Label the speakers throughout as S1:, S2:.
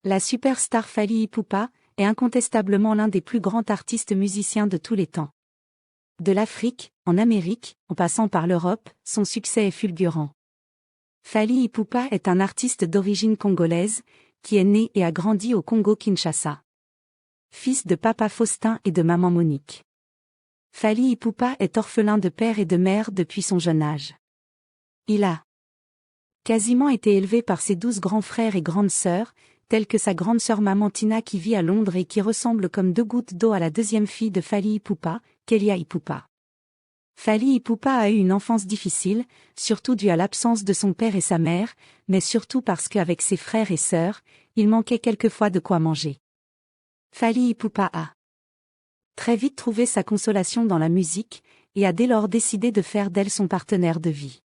S1: La superstar Fally Ipupa est incontestablement l'un des plus grands artistes musiciens de tous les temps. De l'Afrique, en Amérique, en passant par l'Europe, son succès est fulgurant. Fally Ipupa est un artiste d'origine congolaise, qui est né et a grandi au Congo-Kinshasa. Fils de papa Faustin et de maman Monique. Fally Ipupa est orphelin de père et de mère depuis son jeune âge. Il a quasiment été élevé par ses 12 grands frères et grandes sœurs, tels que sa grande sœur Maman Tina qui vit à Londres et qui ressemble comme 2 gouttes d'eau à la deuxième fille de Fally Ipupa, Kelia Ipupa. Fally Ipupa a eu une enfance difficile, surtout due à l'absence de son père et sa mère, mais surtout parce qu'avec ses frères et sœurs, il manquait quelquefois de quoi manger. Fally Ipupa a très vite trouvé sa consolation dans la musique, et a dès lors décidé de faire d'elle son partenaire de vie.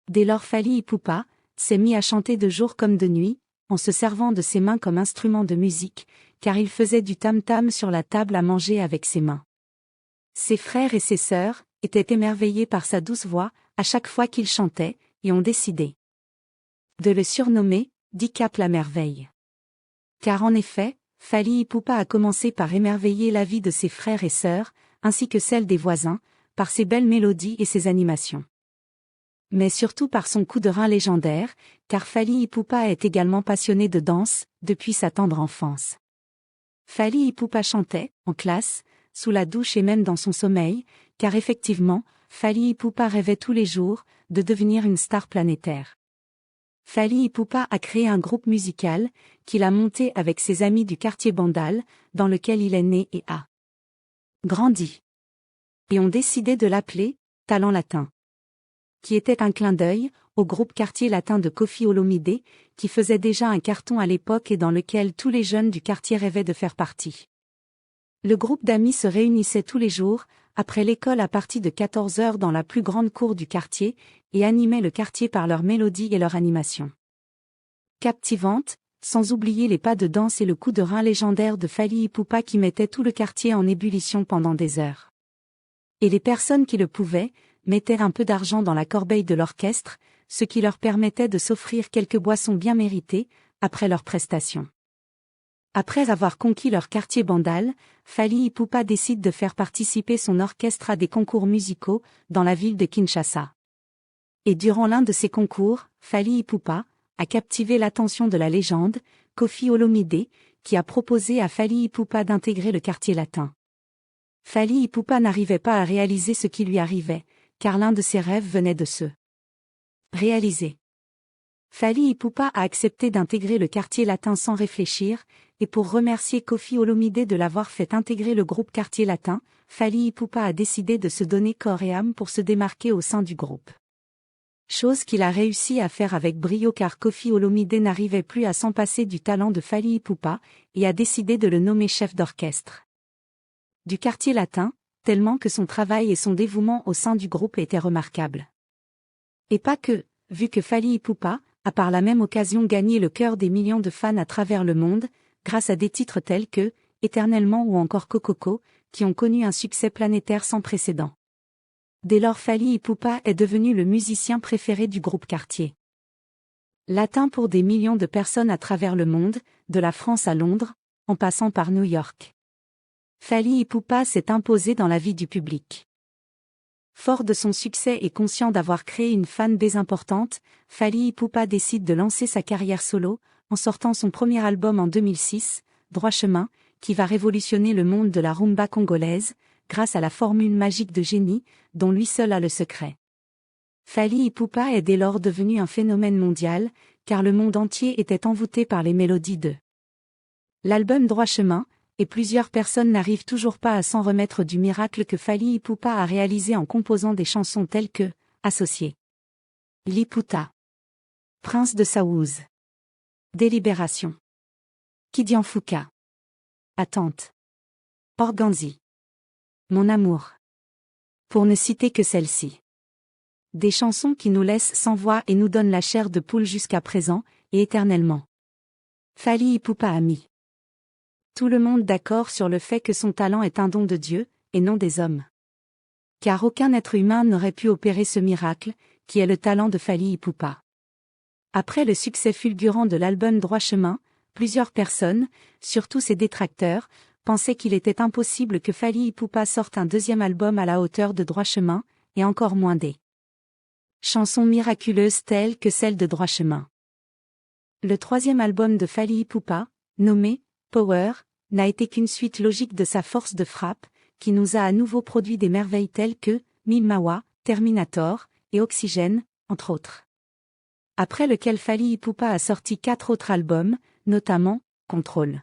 S1: Dès lors Fally Ipupa s'est mis à chanter de jour comme de nuit, en se servant de ses mains comme instrument de musique, car il faisait du tam-tam sur la table à manger avec ses mains. Ses frères et ses sœurs étaient émerveillés par sa douce voix, à chaque fois qu'il chantait, et ont décidé de le surnommer « Dicap la merveille ». Car en effet, Fally Ipupa a commencé par émerveiller la vie de ses frères et sœurs, ainsi que celle des voisins, par ses belles mélodies et ses animations. Mais surtout par son coup de rein légendaire, car Fally Ipupa est également passionné de danse, depuis sa tendre enfance. Fally Ipupa chantait, en classe, sous la douche et même dans son sommeil, car effectivement, Fally Ipupa rêvait tous les jours de devenir une star planétaire. Fally Ipupa a créé un groupe musical, qu'il a monté avec ses amis du quartier Bandal, dans lequel il est né et a grandi. Et ont décidé de l'appeler « Talent Latin », qui était un clin d'œil au groupe Quartier Latin de Koffi Olomidé, qui faisait déjà un carton à l'époque et dans lequel tous les jeunes du quartier rêvaient de faire partie. Le groupe d'amis se réunissait tous les jours, après l'école à partir de 14h dans la plus grande cour du quartier, et animait le quartier par leur mélodie et leur animation captivante, sans oublier les pas de danse et le coup de rein légendaire de Fally Ipupa qui mettait tout le quartier en ébullition pendant des heures. Et les personnes qui le pouvaient, mettaient un peu d'argent dans la corbeille de l'orchestre, ce qui leur permettait de s'offrir quelques boissons bien méritées, après leur prestation. Après avoir conquis leur quartier Bandal, Fally Ipupa décide de faire participer son orchestre à des concours musicaux, dans la ville de Kinshasa. Et durant l'un de ces concours, Fally Ipupa a captivé l'attention de la légende, Koffi Olomidé, qui a proposé à Fally Ipupa d'intégrer le quartier latin. Fally Ipupa n'arrivait pas à réaliser ce qui lui arrivait, car l'un de ses rêves venait de se réaliser. Fally Ipupa a accepté d'intégrer le quartier latin sans réfléchir, et pour remercier Koffi Olomidé de l'avoir fait intégrer le groupe Quartier Latin, Fally Ipupa a décidé de se donner corps et âme pour se démarquer au sein du groupe. Chose qu'il a réussi à faire avec brio car Koffi Olomidé n'arrivait plus à s'en passer du talent de Fally Ipupa, et a décidé de le nommer chef d'orchestre du Quartier Latin, tellement que son travail et son dévouement au sein du groupe étaient remarquables. Et pas que, vu que Fally Ipupa a par la même occasion gagné le cœur des millions de fans à travers le monde, grâce à des titres tels que « Éternellement » ou encore « Cococo », qui ont connu un succès planétaire sans précédent. Dès lors Fally Ipupa est devenu le musicien préféré du groupe Quartier Latin pour des millions de personnes à travers le monde, de la France à Londres, en passant par New York. Fally Ipupa s'est imposé dans la vie du public. Fort de son succès et conscient d'avoir créé une fanbase importante, Fally Ipupa décide de lancer sa carrière solo, en sortant son premier album en 2006, Droit Chemin, qui va révolutionner le monde de la rumba congolaise, grâce à la formule magique de génie, dont lui seul a le secret. Fally Ipupa est dès lors devenu un phénomène mondial, car le monde entier était envoûté par les mélodies de l'album Droit Chemin, et plusieurs personnes n'arrivent toujours pas à s'en remettre du miracle que Fally Ipupa a réalisé en composant des chansons telles que « Associé »,« Liputa »,« Prince de Saouz »,« Délibération »,« Kidianfuka »,« Attente »,« Organzi »,« Mon amour », pour ne citer que celle-ci. Des chansons qui nous laissent sans voix et nous donnent la chair de poule jusqu'à présent, et éternellement. Fally Ipupa a mis tout le monde d'accord sur le fait que son talent est un don de Dieu, et non des hommes. Car aucun être humain n'aurait pu opérer ce miracle, qui est le talent de Fally Ipupa. Après le succès fulgurant de l'album Droit Chemin, plusieurs personnes, surtout ses détracteurs, pensaient qu'il était impossible que Fally Ipupa sorte un deuxième album à la hauteur de Droit Chemin, et encore moins des chansons miraculeuses telles que celle de Droit Chemin. Le troisième album de Fally Ipupa, nommé Power, n'a été qu'une suite logique de sa force de frappe, qui nous a à nouveau produit des merveilles telles que Mimmawa, Terminator et Oxygène, entre autres. Après lequel Fally Ipupa a sorti 4 autres albums, notamment Control,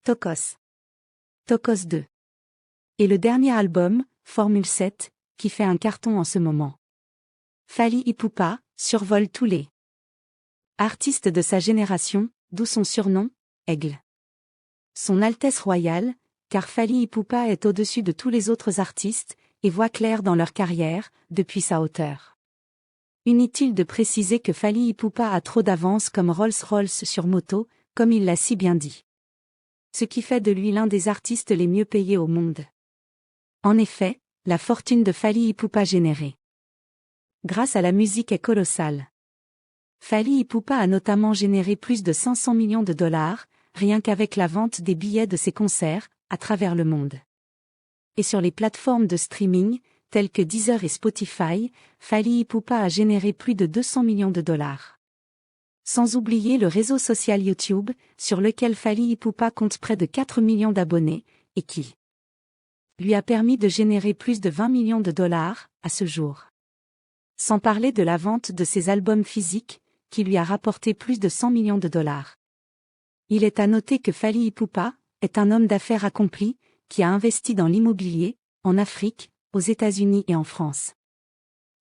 S1: Tokos 2 et le dernier album, Formule 7, qui fait un carton en ce moment. Fally Ipupa survole tous les artistes de sa génération, d'où son surnom, Aigle. Son Altesse Royale, car Fally Ipupa est au-dessus de tous les autres artistes, et voit clair dans leur carrière, depuis sa hauteur. Inutile de préciser que Fally Ipupa a trop d'avance comme Rolls-Royce sur moto, comme il l'a si bien dit. Ce qui fait de lui l'un des artistes les mieux payés au monde. En effet, la fortune de Fally Ipupa générée grâce à la musique est colossale. Fally Ipupa a notamment généré plus de 500 millions de dollars, rien qu'avec la vente des billets de ses concerts, à travers le monde. Et sur les plateformes de streaming, telles que Deezer et Spotify, Fally Ipupa a généré plus de 200 millions de dollars. Sans oublier le réseau social YouTube, sur lequel Fally Ipupa compte près de 4 millions d'abonnés, et qui lui a permis de générer plus de 20 millions de dollars, à ce jour. Sans parler de la vente de ses albums physiques, qui lui a rapporté plus de 100 millions de dollars. Il est à noter que Fally Ipupa est un homme d'affaires accompli, qui a investi dans l'immobilier, en Afrique, aux États-Unis et en France.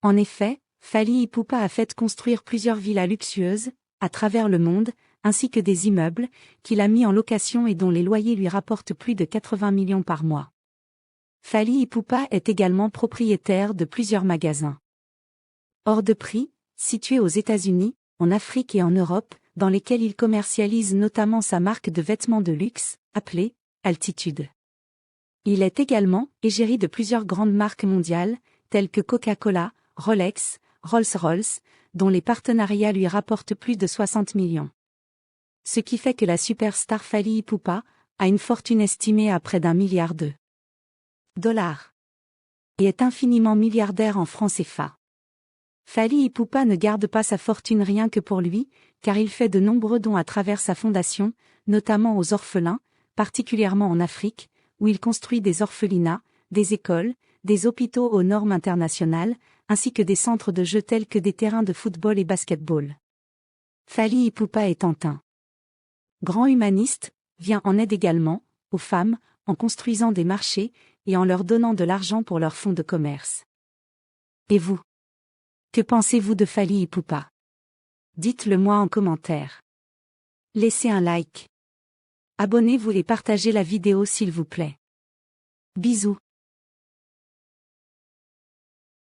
S1: En effet, Fally Ipupa a fait construire plusieurs villas luxueuses, à travers le monde, ainsi que des immeubles, qu'il a mis en location et dont les loyers lui rapportent plus de 80 millions par mois. Fally Ipupa est également propriétaire de plusieurs magasins hors de prix, situés aux États-Unis, en Afrique et en Europe, dans lesquels il commercialise notamment sa marque de vêtements de luxe, appelée Altitude. Il est également égérie de plusieurs grandes marques mondiales, telles que Coca-Cola, Rolex, Rolls-Royce, dont les partenariats lui rapportent plus de 60 millions. Ce qui fait que la superstar Fally Ipupa a une fortune estimée à près d'1 milliard de dollars. Et est infiniment milliardaire en francs CFA. Fally Ipupa ne garde pas sa fortune rien que pour lui, car il fait de nombreux dons à travers sa fondation, notamment aux orphelins, particulièrement en Afrique, où il construit des orphelinats, des écoles, des hôpitaux aux normes internationales, ainsi que des centres de jeux tels que des terrains de football et basketball. Fally Ipupa étant un grand humaniste, vient en aide également aux femmes, en construisant des marchés et en leur donnant de l'argent pour leurs fonds de commerce. Et vous? Que pensez-vous de Fally Ipupa? Dites-le moi en commentaire. Laissez un like. Abonnez-vous et partagez la vidéo s'il vous plaît. Bisous.